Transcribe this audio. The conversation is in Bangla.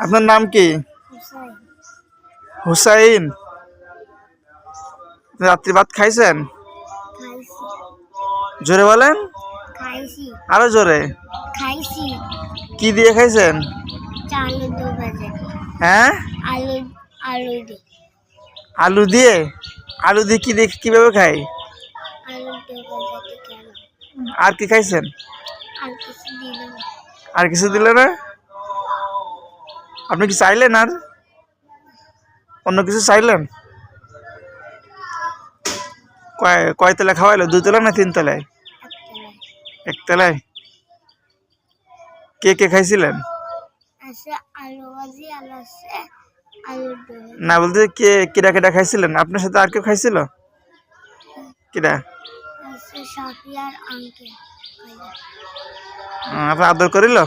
আপনার নাম কি? হুসাইন। হুসাইন। রাত্রি ভাত খাইছেন? খাইছি। জোরে বলেন। খাইছি। আরো জোরে। খাইছি। কি দিয়ে খাইছেন? চালু দো বাজে। হ্যাঁ, আলু আলু দে। আলু দিয়ে। আলু দিয়ে কি দিয়ে কিভাবে খাই? আলু দো বাজে কেন? আর কি খাইছেন? আর কিছু দিল না। আর কিছু দিলে না? আপনি কি চাইলেন আর অন্য কিছু চাইলেন? কয় তলায় খাওয়াইলো? 2 তলায় না 3 তলায়? একতলায়। 1 তলায়। কে কে খাইছিলেন? আছে আলু ভাজি আর আছে আলু দো। না, বলতে কেডা কেডা খাইছিলেন? আপনার সাথে আর কেউ খাইছিল? কেডা? আছে সাফি আর আঙ্কেল। আপনার আদর করিল?